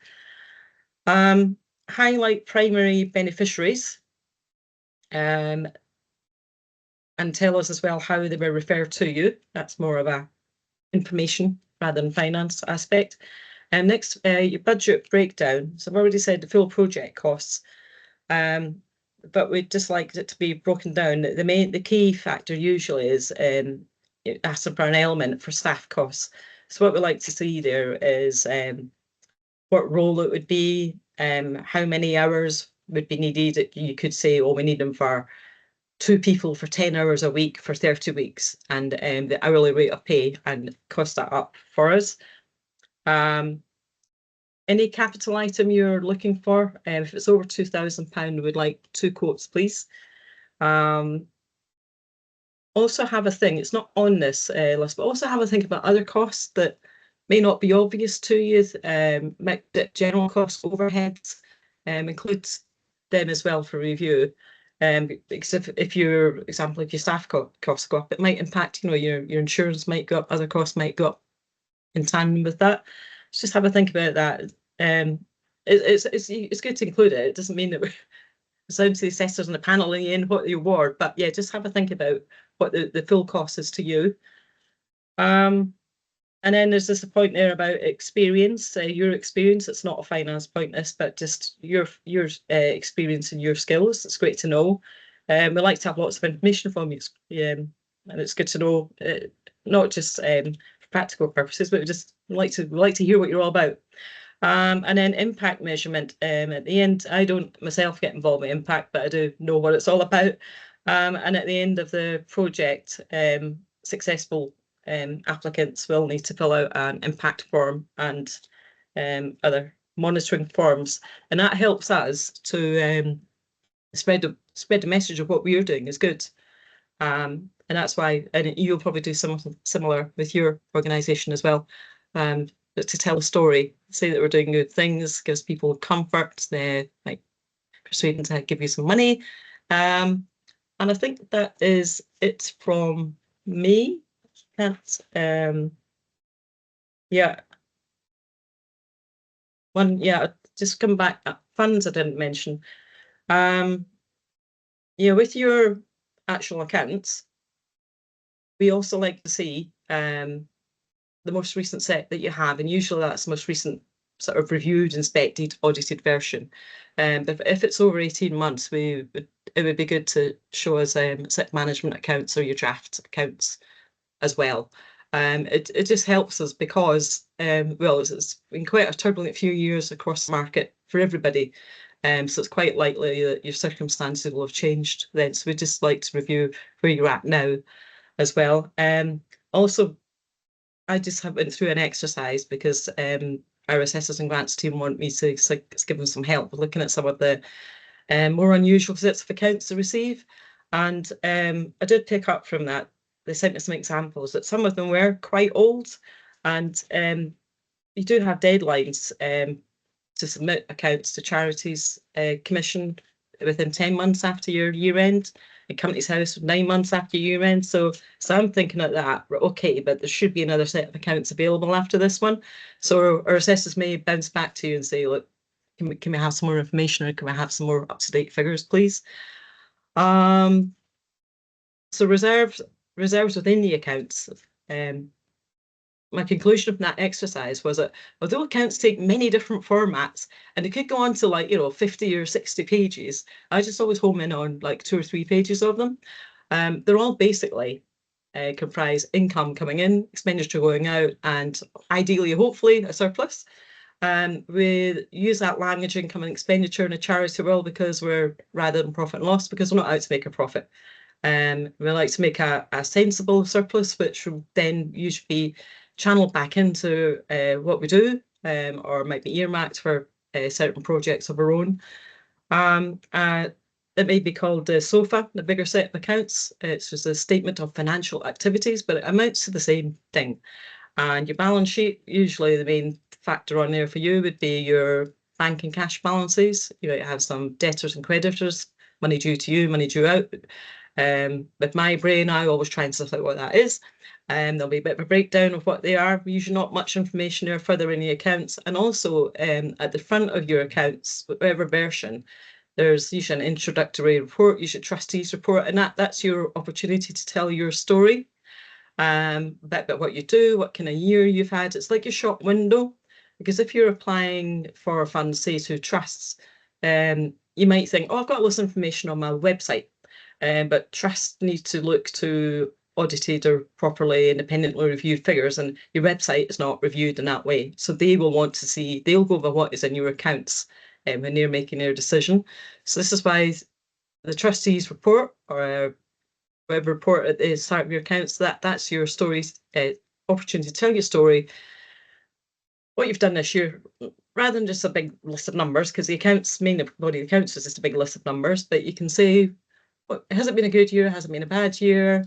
Highlight primary beneficiaries. And tell us as well how they were referred to you. That's more of a information rather than finance aspect. And next, your budget breakdown. So I've already said the full project costs, but we'd just like it to be broken down. The key factor usually is asking for an element for staff costs. So what we like to see there is what role it would be, how many hours would be needed. You could say, oh, we need them for 2 people for 10 hours a week for 30 weeks, and the hourly rate of pay, and cost that up for us. Any capital item you're looking for, if it's over £2,000, we'd like 2 quotes, please. Also have a thing, it's not on this list, but also have a think about other costs that may not be obvious to you. General costs, overheads, includes them as well for review. Because if your staff costs go up, it might impact, your insurance might go up, other costs might go up in tandem with that. Just have a think about that. It's good to include it. It doesn't mean that we're down to the assessors and the panel in what the award, but yeah, just have a think about what the full cost is to you. And then there's this point there about experience, your experience. It's not a finance point, this, but just your experience and your skills. It's great to know. We like to have lots of information from you, and it's good to know, not just for practical purposes, but we just like to hear what you're all about. And then impact measurement. At the end, I don't myself get involved with impact, but I do know what it's all about. And at the end of the project, successful applicants will need to fill out an impact form and other monitoring forms, and that helps us to spread the message of what we're doing is good. And that's why, and you'll probably do something similar with your organisation as well. But to tell a story, say that we're doing good things, gives people comfort. They might persuade them to give you some money. And I think that is it from me. Just come back at funds I didn't mention. With your actual accounts, we also like to see the most recent set that you have, and usually that's the most recent sort of reviewed, inspected, audited version. But if it's over 18 months, it would be good to show us SIP management accounts or your draft accounts as well. It just helps us because, it's been quite a turbulent few years across the market for everybody. So it's quite likely that your circumstances will have changed then. So we just like to review where you're at now as well. Also, I just went through an exercise because our assessors and grants team want me to give them some help with looking at some of the more unusual sets of accounts to receive. And I did pick up from that. They sent me some examples that some of them were quite old, and you do have deadlines to submit accounts to Charities Commission within 10 months after your year end, and Companies House 9 months after year end. So I'm thinking of that, okay, but there should be another set of accounts available after this one. So our assessors may bounce back to you and say, look, can we have some more information, or can we have some more up-to-date figures, please? So reserves within the accounts. My conclusion from that exercise was that although accounts take many different formats and they could go on to 50 or 60 pages, I just always home in on 2 or 3 pages of them. They're all basically comprise income coming in, expenditure going out, and ideally, hopefully, a surplus. We use that language, income and expenditure, in a charity world because we're rather than profit and loss, because we're not out to make a profit. We like to make a sensible surplus, which will then usually be channeled back into what we do, or might be earmarked for certain projects of our own. It may be called the SOFA, the bigger set of accounts. It's just a statement of financial activities, but it amounts to the same thing. And your balance sheet, usually the main factor on there for you would be your bank and cash balances. You might have some debtors and creditors, money due to you, money due out. With my brain, I always try and stuff out what that is. There'll be a bit of a breakdown of what they are. Usually not much information there further in the accounts. And also at the front of your accounts, whatever version, there's usually an introductory report, usually trustees report, and that's your opportunity to tell your story. bit about what you do, what kind of year you've had. It's like your shop window, because if you're applying for funds, say to trusts, you might think, oh, I've got all this information on my website, but trusts need to look to audited or properly independently reviewed figures, and your website is not reviewed in that way. So they will want to see, they'll go by what is in your accounts when they're making their decision. So this is why the trustees report, or web report at the start of your accounts, that's your story, opportunity to tell your story, what you've done this year, rather than just a big list of numbers, because the accounts, main body of accounts is just a big list of numbers, but you can say, well, has it been a good year, has it been a bad year,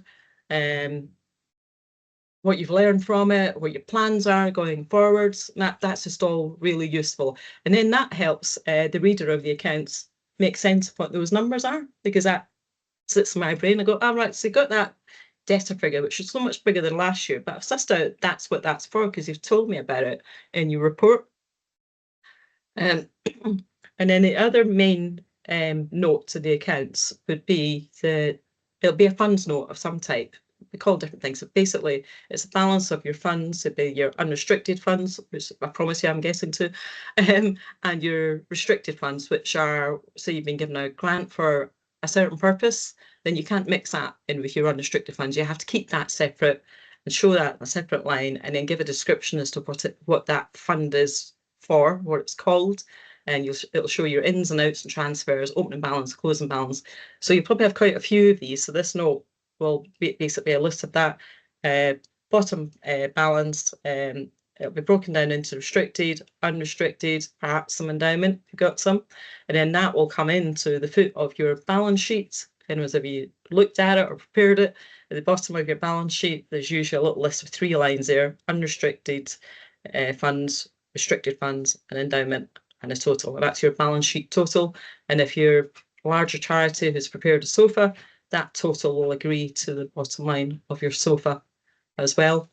what you've learned from it, what your plans are going forwards. That's just all really useful. And then that helps the reader of the accounts make sense of what those numbers are, because that sits in my brain. I go, oh, right, so you got that debtor figure, which is so much bigger than last year, but I've sussed out that's what that's for, because you've told me about it in your report. And then the other main note to the accounts would be it'll be a funds note of some type. We call different things. So basically, it's a balance of your funds. It'd be your unrestricted funds, which I promise you I'm guessing to, and your restricted funds, which are, say you've been given a grant for a certain purpose, then you can't mix that in with your unrestricted funds. You have to keep that separate and show that in a separate line, and then give a description as to what that fund is for, what it's called, and it'll show your ins and outs and transfers, opening balance, closing balance. So you probably have quite a few of these. So this note will be basically a list of that. Bottom balance, it'll be broken down into restricted, unrestricted, perhaps some endowment if you've got some, and then that will come into the foot of your balance sheet. Anyways, if you looked at it or prepared it, at the bottom of your balance sheet, there's usually a little list of 3 lines there: unrestricted funds, restricted funds, and endowment, and a total. And that's your balance sheet total. And if you're a larger charity who's prepared a SOFA, that total will agree to the bottom line of your SOFA as well.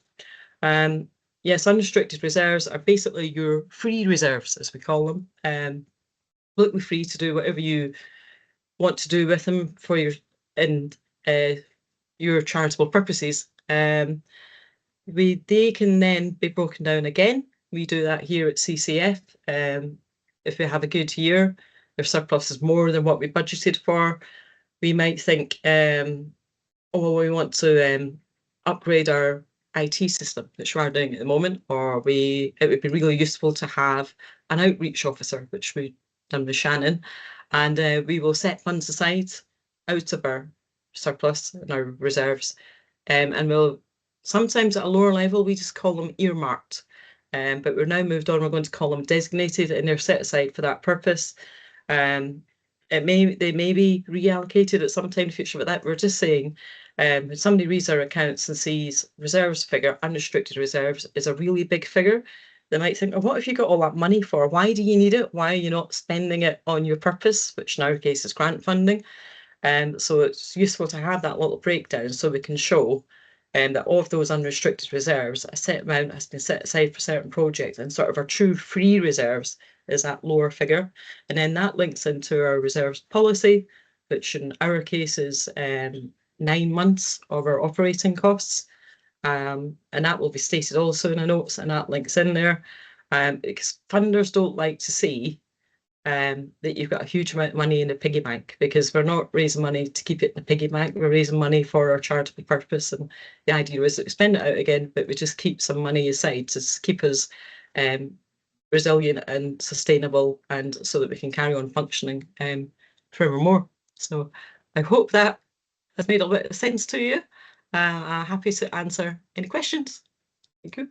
Yes, unrestricted reserves are basically your free reserves, as we call them. Completely free to do whatever you want to do with them for your charitable purposes. They can then be broken down again. We do that here at CCF. If we have a good year, if surplus is more than what we budgeted for, we might think, oh, well, we want to upgrade our IT system, which we are doing at the moment, or it would be really useful to have an outreach officer, which we've done with Shannon, and we will set funds aside out of our surplus and our reserves, and we'll sometimes at a lower level we just call them earmarked, but we're now moved on. We're going to call them designated, and they're set aside for that purpose. They may be reallocated at some time in the future, but that we're just saying, when somebody reads our accounts and sees reserves figure, unrestricted reserves is a really big figure, they might think, oh, what have you got all that money for? Why do you need it? Why are you not spending it on your purpose, which in our case is grant funding? So it's useful to have that little breakdown so we can show that of those unrestricted reserves, a set amount has been set aside for certain projects, and sort of our true free reserves is that lower figure. And then that links into our reserves policy, which in our case is 9 months of our operating costs. And that will be stated also in the notes, and that links in there, because funders don't like to see that you've got a huge amount of money in the piggy bank, because we're not raising money to keep it in the piggy bank. We're raising money for our charitable purpose, and the idea is that we spend it out again, but we just keep some money aside to keep us resilient and sustainable, and so that we can carry on functioning forevermore. So I hope that has made a bit of sense to you. I'm happy to answer any questions. Thank you.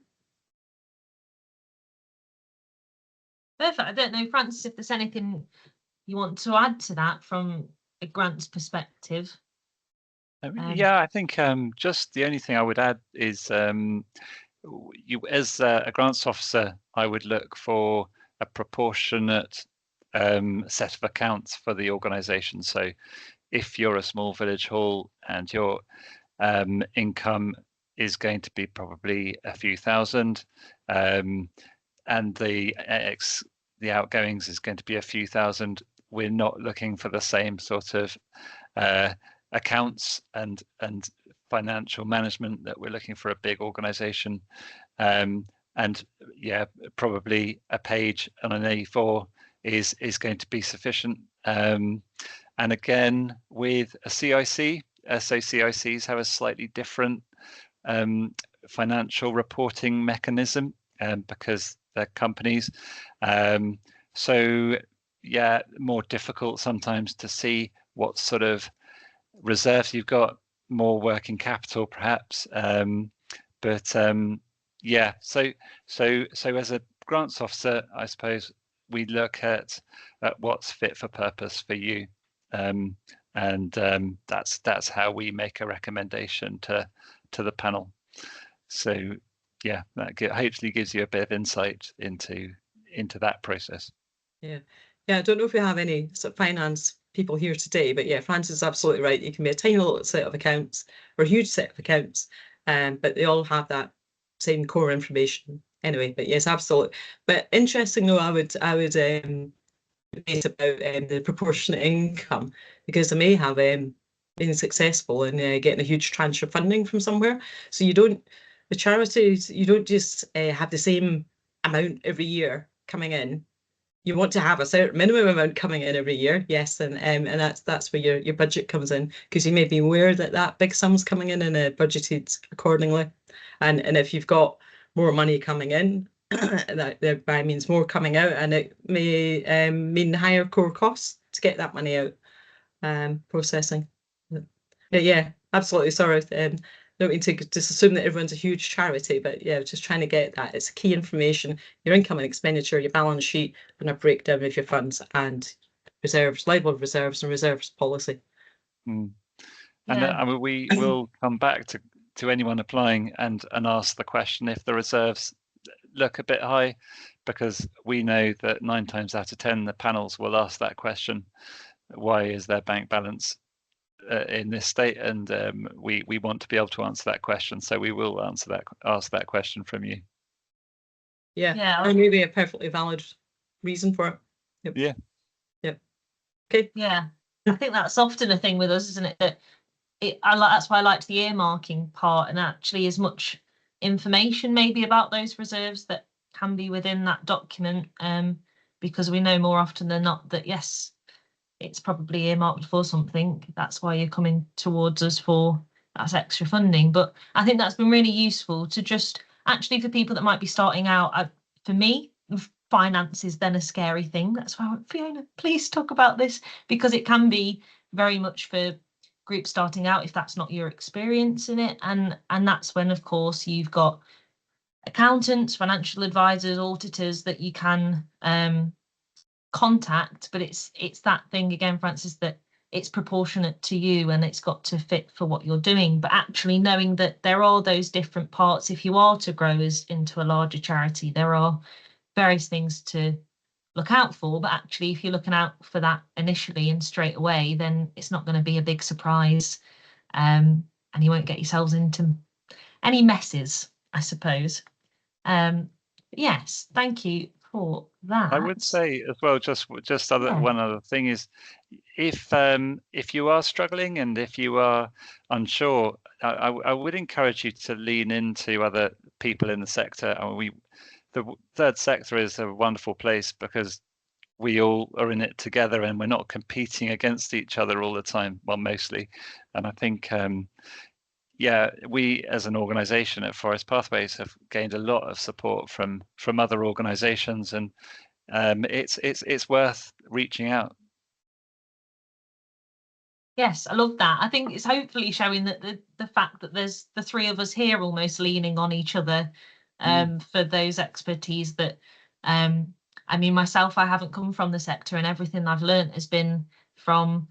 Perfect. I don't know, Francis, if there's anything you want to add to that from a grants perspective. Yeah, I think just the only thing I would add is you, as a grants officer, I would look for a proportionate set of accounts for the organisation. So if you're a small village hall and your income is going to be probably a few thousand, and the outgoings is going to be a few thousand, we're not looking for the same sort of accounts and financial management that we're looking for a big organisation, and yeah, probably a page on an A4 is going to be sufficient. And again, with a CIC, so CICs have a slightly different financial reporting mechanism because they're companies. So yeah, more difficult sometimes to see what sort of reserves you've got, more working capital perhaps. But yeah, so as a grants officer, I suppose we look at what's fit for purpose for you, and that's how we make a recommendation to the panel. So yeah, that hopefully gives you a bit of insight into that process. Yeah, I don't know if we have any sort of finance people here today, but yeah, Francis is absolutely right. You can be a tiny little set of accounts or a huge set of accounts, but they all have that same core information anyway. But yes, absolutely. But interesting though, I would debate about the proportionate income, because I may have been successful in getting a huge tranche of funding from somewhere. So you don't, the charities, you don't just have the same amount every year coming in. You want to have a certain minimum amount coming in every year, yes, and that's where your budget comes in, because you may be aware that big sum's coming in and budgeted accordingly, and if you've got more money coming in, that thereby means more coming out, and it may mean higher core costs to get that money out, processing. But yeah, absolutely. Sorry, don't mean to just assume that everyone's a huge charity, but yeah, just trying to get that. It's key information, your income and expenditure, your balance sheet, and a breakdown of your funds and reserves, liable reserves and reserves policy. And Yeah. I mean, we will come back to anyone applying and ask the question if the reserves look a bit high, because we know that 9 times out of 10 the panels will ask that question: why is their bank balance in this state? And we want to be able to answer that question, so we will ask that question from you. Yeah, and maybe a perfectly valid reason for it. Yep. Yeah. Okay. Yeah, I think that's often a thing with us, isn't it? That that's why I liked the earmarking part, and actually as much information maybe about those reserves that can be within that document, because we know more often than not that yes, it's probably earmarked for something. That's why you're coming towards us for that's extra funding. But I think that's been really useful to just actually, for people that might be starting out, for me, finance is then a scary thing. That's why I went, Fiona, please talk about this, because it can be very much for groups starting out if that's not your experience in it. And that's when, of course, you've got accountants, financial advisors, auditors that you can contact, but it's that thing again, Francis, that it's proportionate to you and it's got to fit for what you're doing. But actually knowing that there are those different parts, if you are to grow into a larger charity, there are various things to look out for. But actually, if you're looking out for that initially and straight away, then it's not going to be a big surprise, and you won't get yourselves into any messes, I suppose. Yes, thank you for that. I would say as well, one other thing is, if you are struggling and if you are unsure, I would encourage you to lean into other people in the sector. I mean, the third sector is a wonderful place because we all are in it together and we're not competing against each other all the time, well, mostly. And I think yeah, we as an organisation at Forest Pathways have gained a lot of support from other organisations, and it's worth reaching out. Yes, I love that. I think it's hopefully showing that the fact that there's the three of us here almost leaning on each other for those expertise that I mean, myself, I haven't come from the sector, and everything I've learned has been from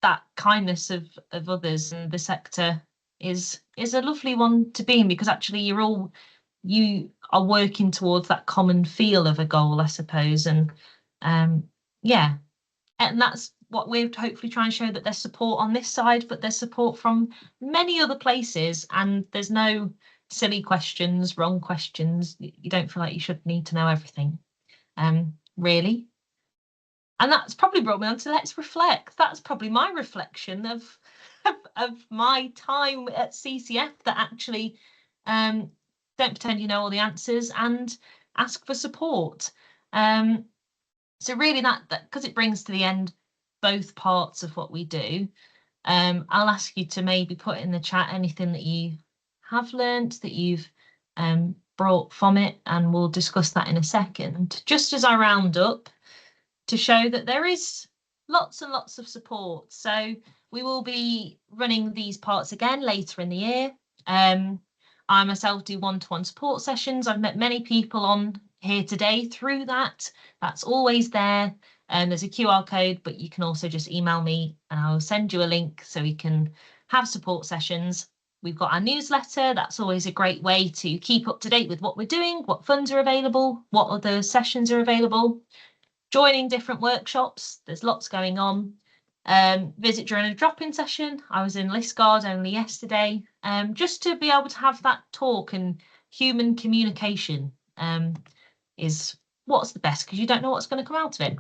that kindness of others, and the sector is a lovely one to be in, because actually you are working towards that common feel of a goal, I suppose. And yeah, and that's what we're hopefully trying to show, that there's support on this side, but there's support from many other places, and there's no silly questions, wrong questions. You don't feel like you should need to know everything, really. And that's probably brought me on to let's reflect. That's probably my reflection of of my time at CCF that actually don't pretend you know all the answers and ask for support. So really that because it brings to the end both parts of what we do, I'll ask you to maybe put in the chat anything that you have learnt, that you've brought from it, and we'll discuss that in a second. Just as I round up, to show that there is lots and lots of support. So we will be running these parts again later in the year. I myself do one-to-one support sessions. I've met many people on here today through that. That's always there. And there's a QR code, but you can also just email me and I'll send you a link so we can have support sessions. We've got our newsletter. That's always a great way to keep up to date with what we're doing, what funds are available, what other sessions are available. Joining different workshops, there's lots going on. Visit during a drop-in session. I was in Liscard only yesterday, just to be able to have that talk, and human communication is what's the best, because you don't know what's going to come out of it.